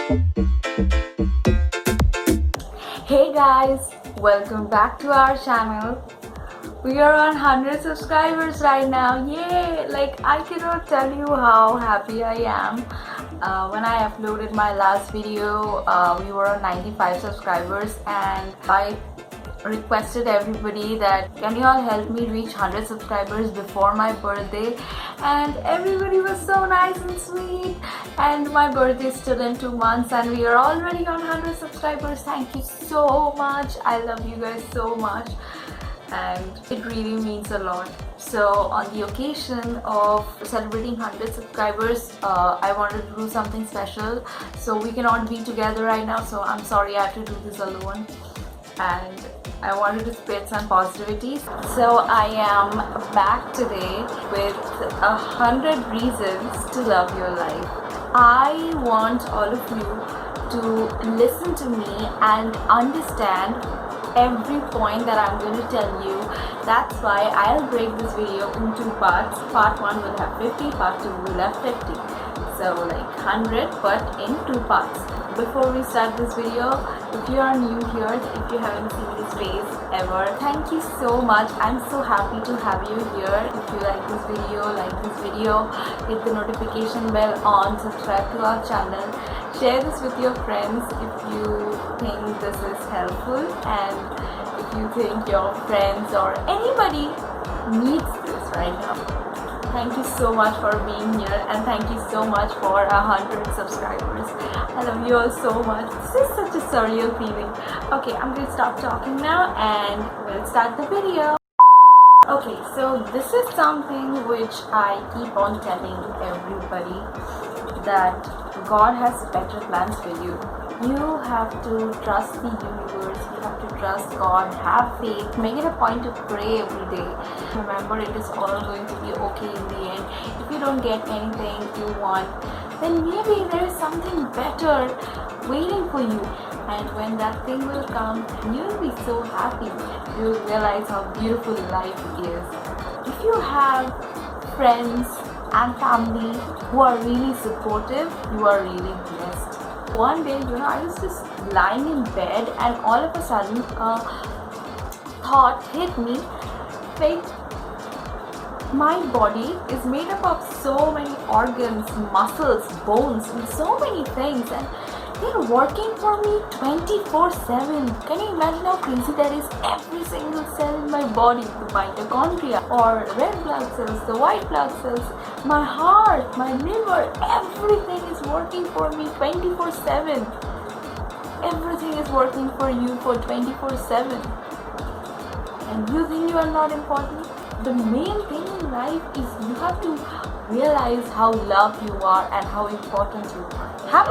Hey guys, welcome back to our channel. We are on 100 subscribers right now. Yay! Like, I cannot tell you how happy I am. When I uploaded my last video, we were on 95 subscribers, and I requested everybody that can you all help me reach 100 subscribers before my birthday, and everybody was so nice and sweet, and my birthday is still in 2 months and we are already on 100 subscribers. Thank you so much. I love you guys so much and it really means a lot. So on the occasion of celebrating 100 subscribers, I wanted to do something special. So we cannot be together right now, so I'm sorry I have to do this alone, and I wanted to spread some positivity. So I am back today with 100 reasons to love your life. I want all of you to listen to me and understand every point that I'm going to tell you. That's why I'll break this video in 2 parts. Part 1 will have 50, part 2 will have 50. So like 100 but in 2 parts. Before we start this video, if you are new here, if you haven't seen this face ever, thank you so much. I'm so happy to have you here. If you like this video, hit the notification bell on, subscribe to our channel, share this with your friends if you think this is helpful, and if you think your friends or anybody needs this right now. Thank you so much for being here, and thank you so much for 100 subscribers. I love you all so much. This is such a surreal feeling. Okay, I'm going to stop talking now and we'll start the video. Okay, so this is something which I keep on telling everybody, that God has better plans for you. You have to trust the universe, you have to trust God, have faith, make it a point to pray every day. Remember, it is all going to be okay in the end. If you don't get anything you want, then maybe there is something better waiting for you. And when that thing will come, you'll be so happy. You'll realize how beautiful life is. If you have friends and family who are really supportive, you are really blessed. One day, I was just lying in bed and all of a sudden thought hit me, like, my body is made up of so many organs, muscles, bones, and so many things, and they're working for me 24/7. Can you imagine how crazy that is? Every single cell in my body, the mitochondria or red blood cells, the white blood cells, my heart, my liver, everything is working for me 24/7. Everything is working for you for 24/7. And you think you are not important? The main thing in life is you have to realize how loved you are and how important you are. Have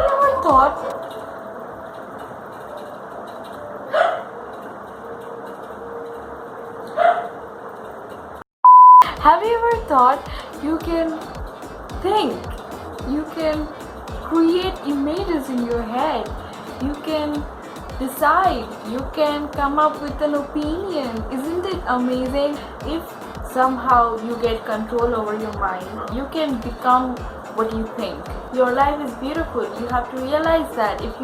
you ever thought you can think, you can create images in your head, you can decide, you can come up with an opinion? Isn't it amazing? If somehow you get control over your mind, you can become what you think. Your life is beautiful. You have to realize that. If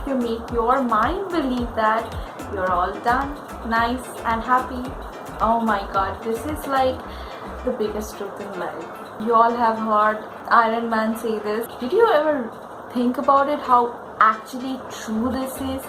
you make your mind believe that, you're all done, nice and happy. Oh my God, this is like the biggest truth in life. You all have heard Iron Man say this. Did you ever think about it, how actually true this is?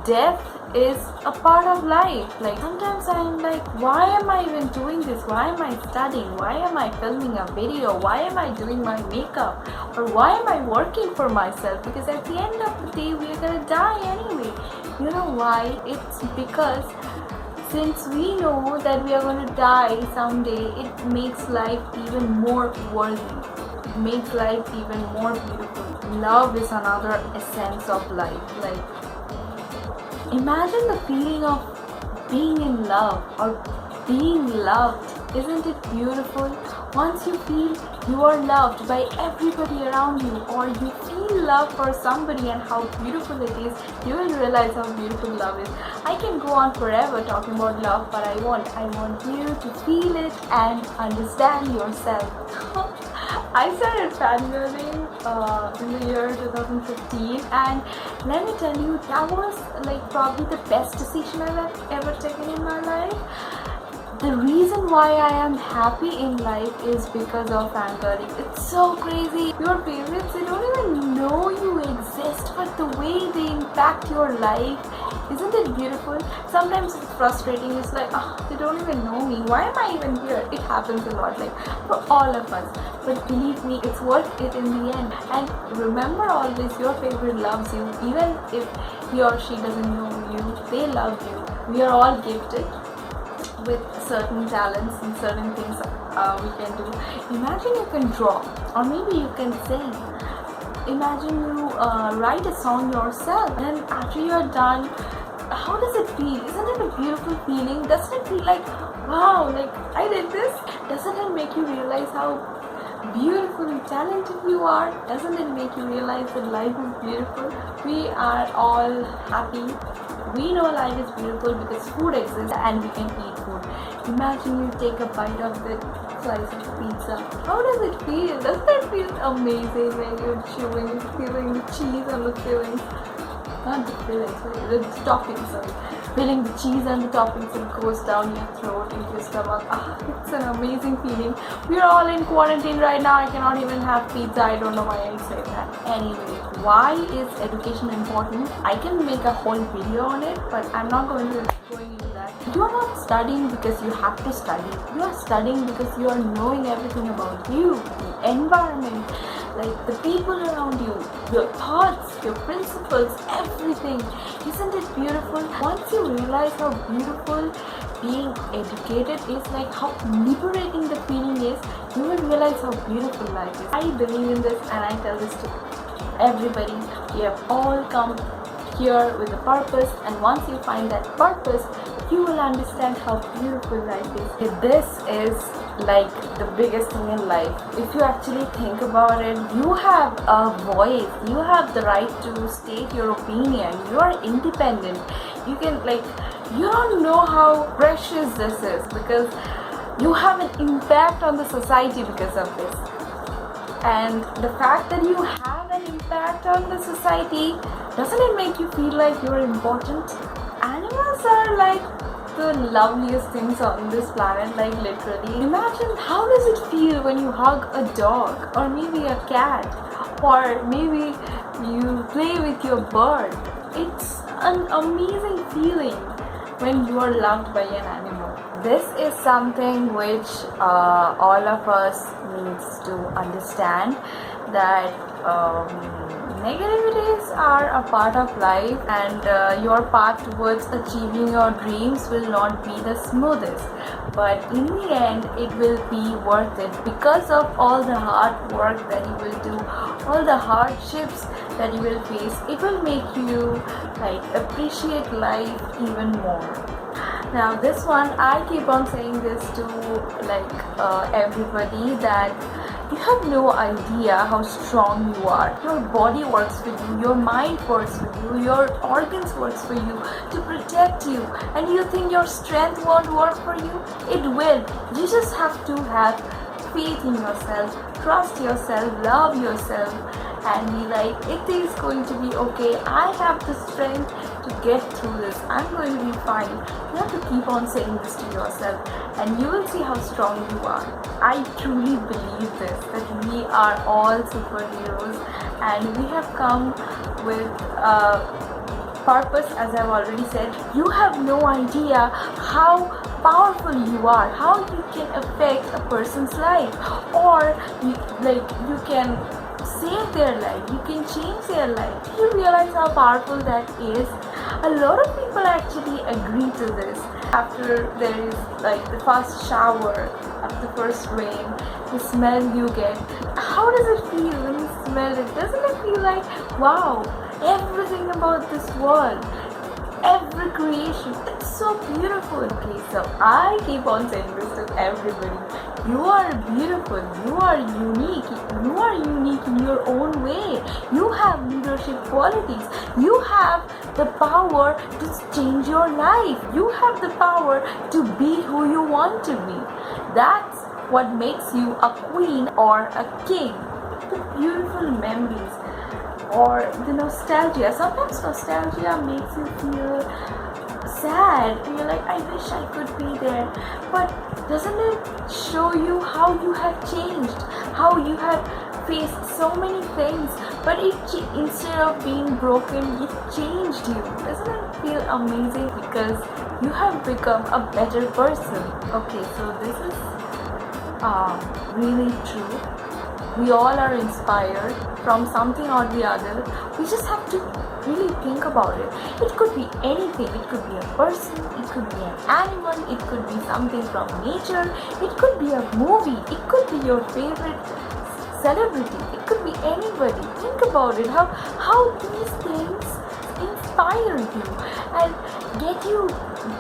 Death is a part of life. Like, sometimes I'm like, why am I even doing this? Why am I studying? Why am I filming a video? Why am I doing my makeup? Or why am I working for myself? Because at the end of the day, we're gonna die anyway. You know why? It's because since we know that we are going to die someday, it makes life even more worthy. It makes life even more beautiful. Love is another essence of life. Like, imagine the feeling of being in love or being loved. Isn't it beautiful? Once you feel you are loved by everybody around you, or you feel love for somebody and how beautiful it is, you will realize how beautiful love is. I can go on forever talking about love, but I want you to feel it and understand yourself. I started fangirling in the year 2015, and let me tell you, that was like probably the best decision I've ever taken in my life. The reason why I am happy in life is because of fangirling. It's so crazy. Your parents, they don't even know you exist, but the way they impact your life, isn't it beautiful? Sometimes it's frustrating. It's like, they don't even know me. Why am I even here? It happens a lot, like for all of us. But believe me, it's worth it in the end. And remember always, your favorite loves you. Even if he or she doesn't know you, they love you. We are all gifted with certain talents and certain things we can do. Imagine you can draw, or maybe you can sing. Imagine you write a song yourself, and after you're done, how does it feel? Isn't it a beautiful feeling? Doesn't it feel like, wow, like I did this? Doesn't it make you realize how beautiful and talented you are? Doesn't it make you realize that life is beautiful? We are all happy. We know life is beautiful because food exists and we can eat food. Imagine you take a bite of the slice of pizza. How does it feel? Doesn't it feel amazing when you're chewing, feeling the cheese on the fillings? Not the fillings, sorry, the toppings, sorry. Feeling the cheese and the toppings, it goes down your throat, into your stomach. It's an amazing feeling. We're all in quarantine right now. I cannot even have pizza. I don't know why I say that. Anyway, why is education important? I can make a whole video on it, but I'm not going into that. You are not studying because you have to study. You are studying because you are knowing everything about you, the environment, like the people around you, your thoughts, your principles, everything. Isn't it beautiful? Once you realize how beautiful being educated is, like how liberating the feeling is, you will realize how beautiful life is. I believe in this, and I tell this to everybody. We have all come here with a purpose, and once you find that purpose, you will understand how beautiful life is. This is like the biggest thing in life. If you actually think about it, you have a voice, you have the right to state your opinion, you are independent. You can, like, you don't know how precious this is, because you have an impact on the society because of this. And the fact that you have an impact on the society, doesn't it make you feel like you're important? Animals are like the loveliest things on this planet, like literally. Imagine, how does it feel when you hug a dog, or maybe a cat, or maybe you play with your bird. It's an amazing feeling when you are loved by an animal. This is something which all of us needs to understand, that negativities are a part of life, and your path towards achieving your dreams will not be the smoothest, but in the end it will be worth it, because of all the hard work that you will do, all the hardships that you will face. It will make you like appreciate life even more. Now this one, I keep on saying this to like everybody, that you have no idea how strong you are. Your body works for you, your mind works for you, your organs works for you to protect you, and you think your strength won't work for you? It will. You just have to have faith in yourself, trust yourself, love yourself, and be like, it is going to be okay. I have the strength to get through this. I'm going to be fine. You have to keep on saying this to yourself, and you will see how strong you are. I truly believe this, that we are all superheroes, and we have come with purpose, as I've already said. You have no idea how powerful you are, how you can affect a person's life, or you can save their life, you can change their life. Do you realize how powerful that is? A lot of people actually agree to this. After there is like the first shower, after the first rain, the smell you get, how does it feel when you smell it? Doesn't it feel like, wow, everything about this world, every creation, it's so beautiful. Okay, so I keep on saying this to everybody. You are beautiful, you are unique in your own way. You have leadership qualities, you have the power to change your life, you have the power to be who you want to be. That's what makes you a queen or a king. The beautiful memories or the nostalgia. Sometimes nostalgia makes you feel sad and you're like, I wish I could be there. But doesn't it show you how you have changed, how you have faced so many things, but instead of being broken, it changed you? Doesn't it feel amazing because you have become a better person? Okay, so this is really true. We all are inspired from something or the other. We just have to really think about it. It could be anything. It could be a person, it could be an animal, it could be something from nature, it could be a movie, it could be your favorite celebrity, it could be anybody. Think about it, how these things inspire you and get you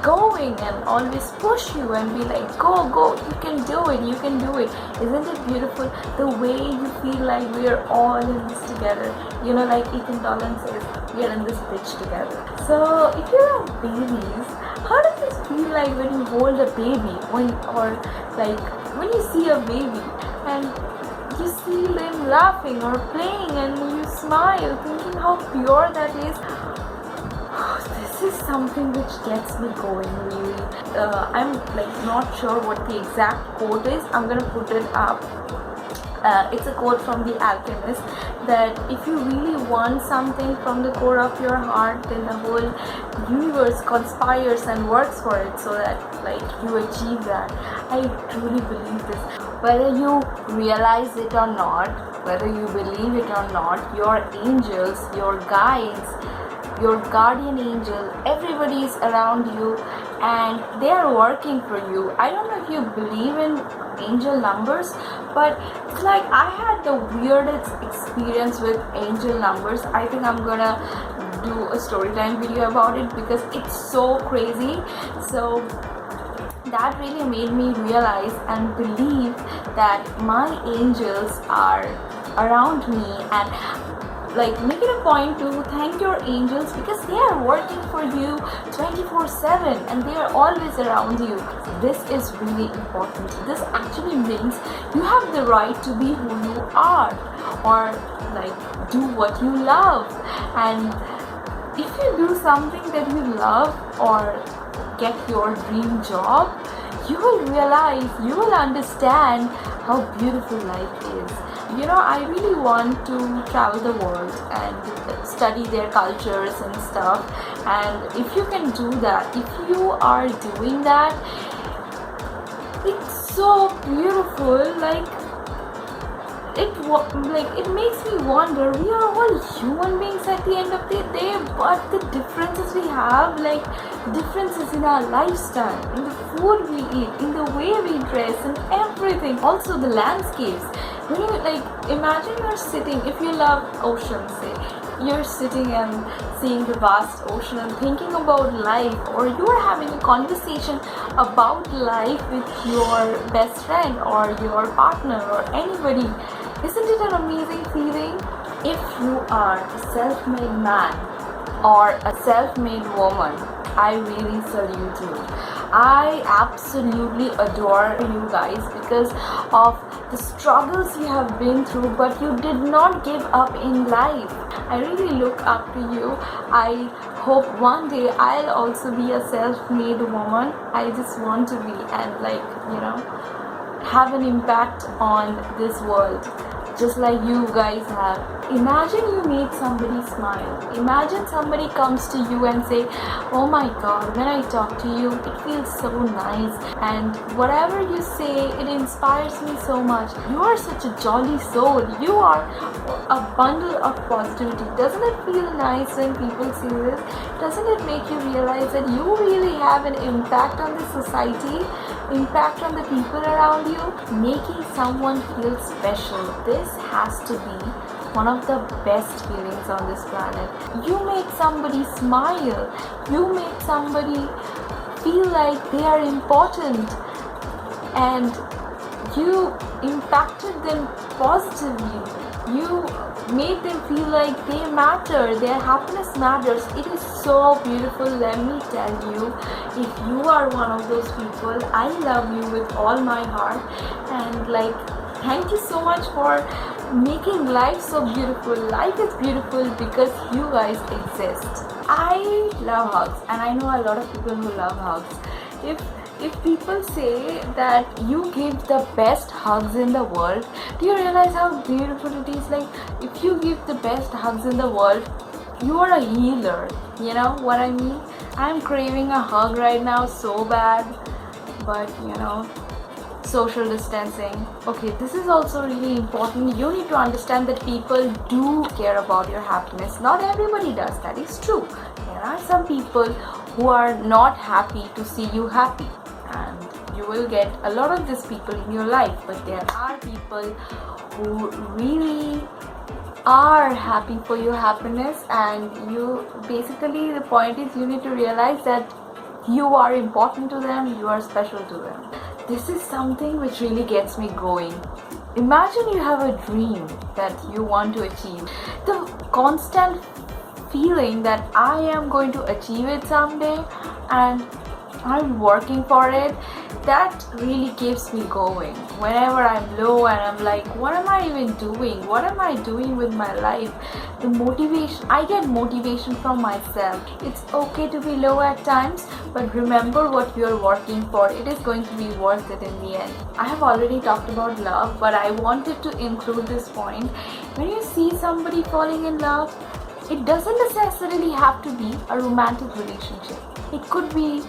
going and always push you and be like, go, you can do it, you can do it. Isn't it beautiful the way you feel like we are all in this together? Like Ethan Dolan says, we are in this bitch together. So if you have babies, how does it feel like when you hold a baby, when you see a baby and you see them laughing or playing and you smile thinking how pure that is? This is something which gets me going really. I'm not sure what the exact quote is. I'm gonna put it up. It's a quote from The Alchemist that if you really want something from the core of your heart, then the whole universe conspires and works for it so that you achieve that. I truly believe this. Whether you realize it or not, whether you believe it or not, your angels, your guides, your guardian angel, everybody is around you and they are working for you. I don't know if you believe in angel numbers, but it's like I had the weirdest experience with angel numbers. I think I'm gonna do a story time video about it because it's so crazy. So that really made me realize and believe that my angels are around me and make it a point to thank your angels because they are working for you 24/7 and they are always around you. So this is really important. This actually means you have the right to be who you are or do what you love. And if you do something that you love or get your dream job, you will realize, you will understand how beautiful life is. I really want to travel the world and study their cultures and stuff. And if you can do that, if you are doing that, it's so beautiful. It makes me wonder, we are all human beings at the end of the day, but the differences we have, differences in our lifestyle, in the food we eat, in the way we dress and everything. Also the landscapes. When you imagine you're sitting, if you love ocean, say, you're sitting and seeing the vast ocean and thinking about life, or you are having a conversation about life with your best friend or your partner or anybody. Isn't it an amazing feeling? If you are a self-made man or a self-made woman, I really salute you. I absolutely adore you guys because of the struggles you have been through, but you did not give up in life. I really look up to you. I hope one day I'll also be a self-made woman. I just want to be and have an impact on this world just like you guys have. Imagine you make somebody smile. Imagine somebody comes to you and say, oh my god, when I talk to you it feels so nice, and whatever you say, it inspires me so much. You are such a jolly soul. You are a bundle of positivity. Doesn't it feel nice when people say this? Doesn't it make you realize that you really have an impact on the society, impact on the people around you? Making someone feel special, this has to be one of the best feelings on this planet. You make somebody smile, you make somebody feel like they are important, and you impacted them positively. You made them feel like they matter, their happiness matters. It is so beautiful, let me tell you. If you are one of those people, I love you with all my heart, and like, thank you so much for making life so beautiful. Life is beautiful because you guys exist. I love hugs, and I know a lot of people who love hugs. If people say that you give the best hugs in the world, do you realize how beautiful it is? Like, if you give the best hugs in the world, you are a healer. You know what I mean? I'm craving a hug right now so bad, but social distancing. Okay, this is also really important. You need to understand that people do care about your happiness. Not everybody does, that is true. There are some people who are not happy to see you happy, and you will get a lot of these people in your life, but there are people who really are happy for your happiness, and you basically, the point is, you need to realize that you are important to them, you are special to them. This is something which really gets me going. Imagine you have a dream that you want to achieve. The constant feeling that I am going to achieve it someday and I'm working for it, that really keeps me going. Whenever I'm low and I'm like, what am I even doing? What am I doing with my life? The motivation, I get motivation from myself. It's okay to be low at times, but remember what you're working for. It is going to be worth it in the end. I have already talked about love, but I wanted to include this point. When you see somebody falling in love, it doesn't necessarily have to be a romantic relationship. It could be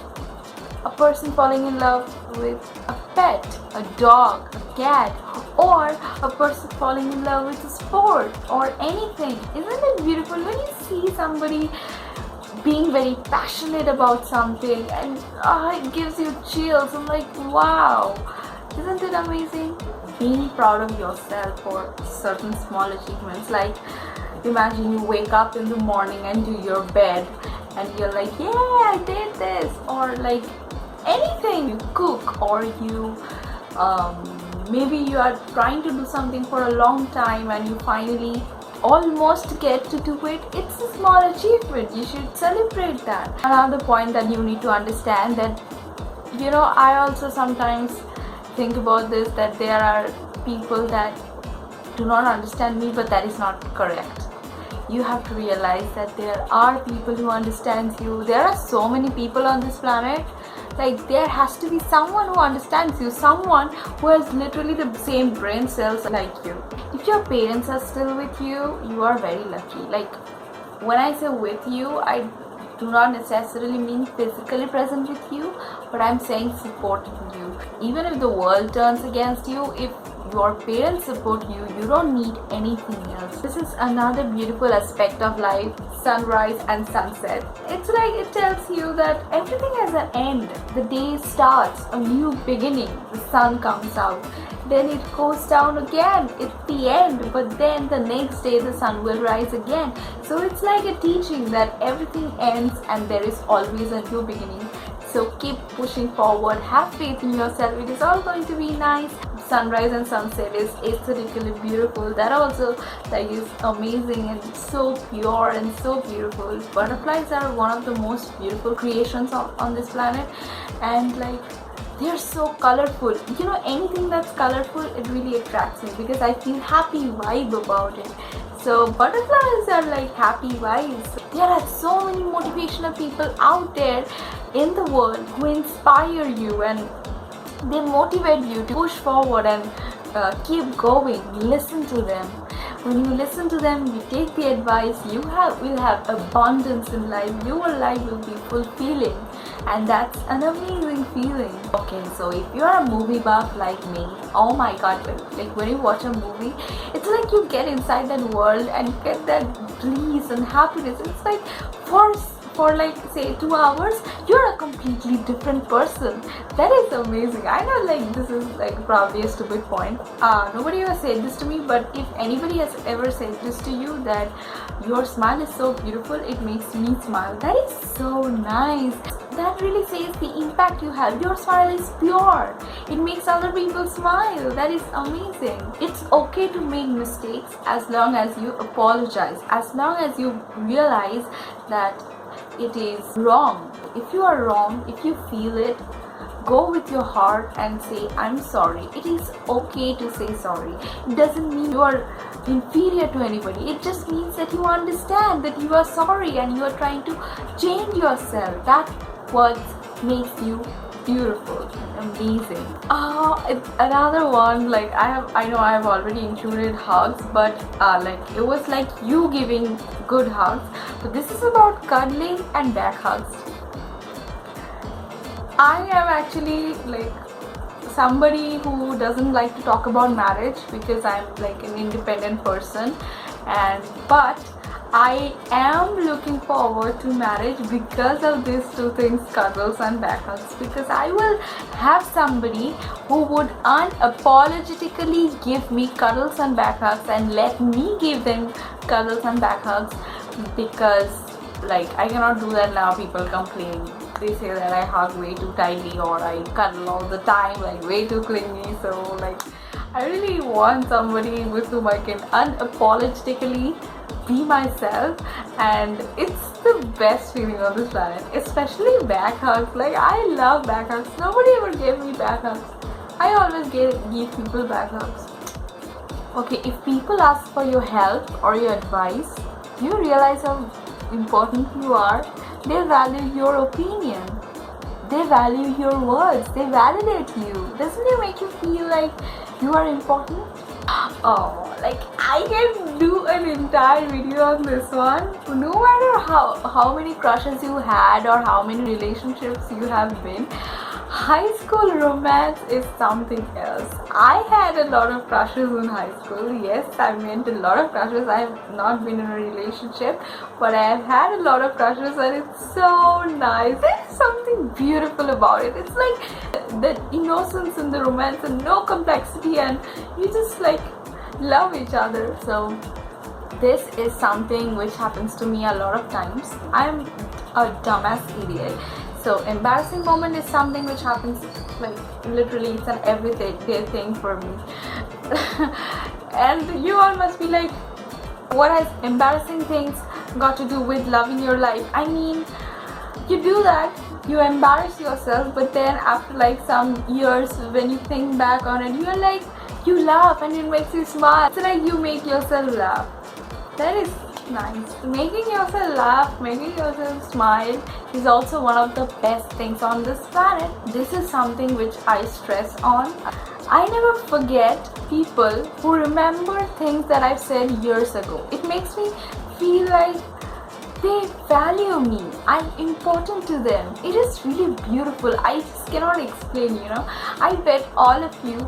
a person falling in love with a pet, a dog, a cat, or a person falling in love with a sport or anything. Isn't it beautiful when you see somebody being very passionate about something and it gives you chills? I'm like, wow, isn't it amazing? Being proud of yourself for certain small achievements. Like, imagine you wake up in the morning and do your bed and you're like, yeah, I did this. Or like anything, you cook, or you maybe you are trying to do something for a long time and you finally almost get to do it. It's a small achievement, you should celebrate that. Another point that you need to understand, that I also sometimes think about this, that there are people that do not understand me, but that is not correct. You have to realize that there are people who understands you. There are so many people on this planet. Like, there has to be someone who understands you, someone who has literally the same brain cells like you. If your parents are still with you, you are very lucky. Like, when I say with you, I do not necessarily mean physically present with you, but I'm saying supporting you. Even if the world turns against you, if your parents support you, you don't need anything else. This is another beautiful aspect of life, sunrise and sunset. It's like it tells you that everything has an end. The day starts, a new beginning. The sun comes out, then it goes down again. It's the end, but then the next day the sun will rise again. So it's like a teaching that everything ends and there is always a new beginning. So keep pushing forward, have faith in yourself, it is all going to be nice. Sunrise and sunset is aesthetically beautiful. That also is amazing and so pure and so beautiful. Butterflies are one of the most beautiful creations on this planet, and like, they're so colorful. Anything that's colorful, it really attracts me because I feel happy vibe about it. So butterflies are like happy vibes. There are so many motivational people out there in the world who inspire you and they motivate you to push forward and keep going. Listen to them. When you listen to them, you take the advice, you will have abundance in life. Your life will be fulfilling, and that's an amazing feeling. Okay, so if you're a movie buff like me, oh my god, like when you watch a movie, it's like you get inside that world and you get that bliss and happiness. It's like for like say 2 hours, you're a completely different person. That is amazing. I know, like, this is like probably a stupid point. Nobody has said this to me, but if anybody has ever said this to you, that your smile is so beautiful, it makes me smile, that is so nice. that really says the impact you have. Your smile is pure. It makes other people smile. That is amazing. It's okay to make mistakes as long as you apologize, as long as you realize that it is wrong. If you are wrong, if you feel it, go with your heart and say, I'm sorry. It is okay to say sorry. It doesn't mean you are inferior to anybody. It just means that you understand that you are sorry and you are trying to change yourself. That what makes you beautiful, amazing. Another one, like I know I have already included hugs, but like it was like you giving good hugs. But this is about cuddling and back hugs. I am actually like somebody who doesn't like to talk about marriage because I'm like an independent person, but I am looking forward to marriage because of these two things, cuddles and back hugs, because I will have somebody who would unapologetically give me cuddles and back hugs and let me give them cuddles and back hugs, because like I cannot do that now. People complain. They say that I hug way too tightly or I cuddle all the time, like way too clingy. So like I really want somebody with whom I can unapologetically be myself, and it's the best feeling on this planet, especially back hugs. Like I love back hugs. Nobody ever gave me back hugs. I always give people back hugs. Okay, if people ask for your help or your advice, do you realize how important you are? They value your opinion. They value your words. They validate you. Doesn't it make you feel like you are important? Oh, like I can do an entire video on this one. No matter how many crushes you had or how many relationships you have been, high school romance is something else. I had a lot of crushes in high school. Yes, I meant a lot of crushes. I have not been in a relationship, but I have had a lot of crushes, and it's so nice. There's something beautiful about it. It's like the innocence in the romance and no complexity, and you just like love each other. So this is something which happens to me a lot of times. I'm a dumbass idiot. So embarrassing moment is something which happens like literally, it's an everyday thing for me. And you all must be like, what has embarrassing things got to do with loving your life? I mean, you do that, you embarrass yourself, but then after like some years when you think back on it, you're like, you laugh and it makes you smile. It's like you make yourself laugh. That is nice. Making yourself laugh, making yourself smile is also one of the best things on this planet. This is something which I stress on. I never forget people who remember things that I've said years ago. It makes me feel like they value me. I'm important to them. It is really beautiful. I just cannot explain, you know. I bet all of you,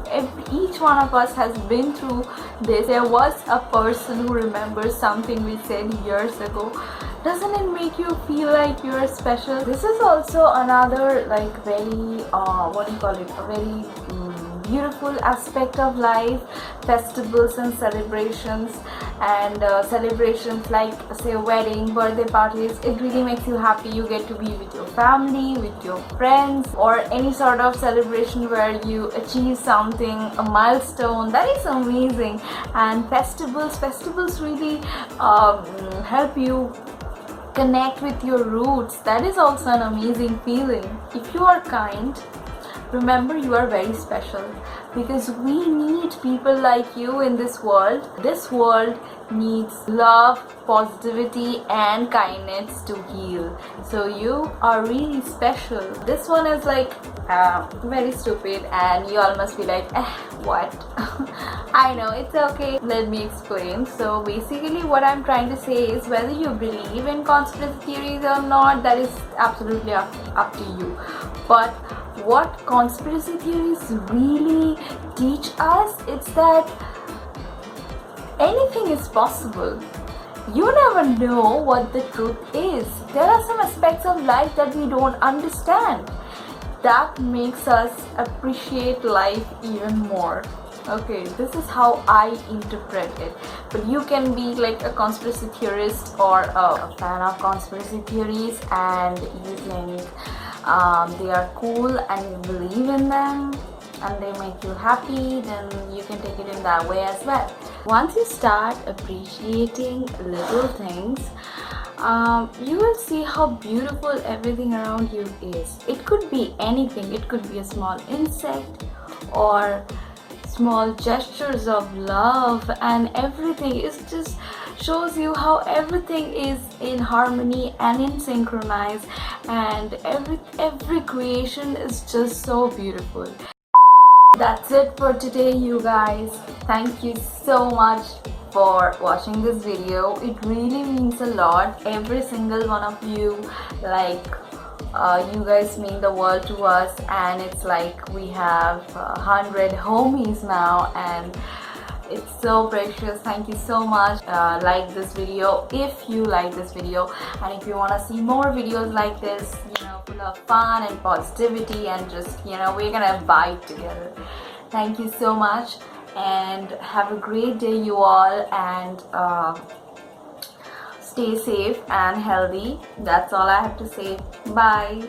each one of us has been through this. There was a person who remembers something we said years ago. Doesn't it make you feel like you're special? This is also another like very, a very beautiful aspect of life. Festivals and celebrations, and celebrations like say wedding, birthday parties, it really makes you happy. You get to be with your family, with your friends, or any sort of celebration where you achieve something, a milestone. That is amazing. And festivals really help you connect with your roots. That is also an amazing feeling. If you are kind, remember you are very special, because we need people like you in this world. This world needs love, positivity and kindness to heal. So you are really special. This one is like very stupid, and you all must be like, what? I know, it's okay. Let me explain. So basically what I'm trying to say is, whether you believe in conspiracy theories or not, that is absolutely up to you. But what conspiracy theories really teach us, it's that anything is possible. You never know what the truth is. There are some aspects of life that we don't understand. That makes us appreciate life even more. Okay, this is how I interpret it. But you can be like a conspiracy theorist or a fan of conspiracy theories, and you think they are cool and you believe in them and they make you happy, then you can take it in that way as well. Once you start appreciating little things, you will see how beautiful everything around you is. It could be anything. It could be a small insect or small gestures of love, and everything is just shows you how everything is in harmony and in synchronize, and every creation is just so beautiful. That's it for today, you guys. Thank you so much for watching this video. It really means a lot. Every single one of you, like you guys mean the world to us, and it's like we have 100 homies now, and it's so precious. Thank you so much. Like this video if you like this video, and if you want to see more videos like this, you know, full of fun and positivity, and just, you know, we're gonna vibe together. Thank you so much, and have a great day, you all, and stay safe and healthy. That's all I have to say. Bye.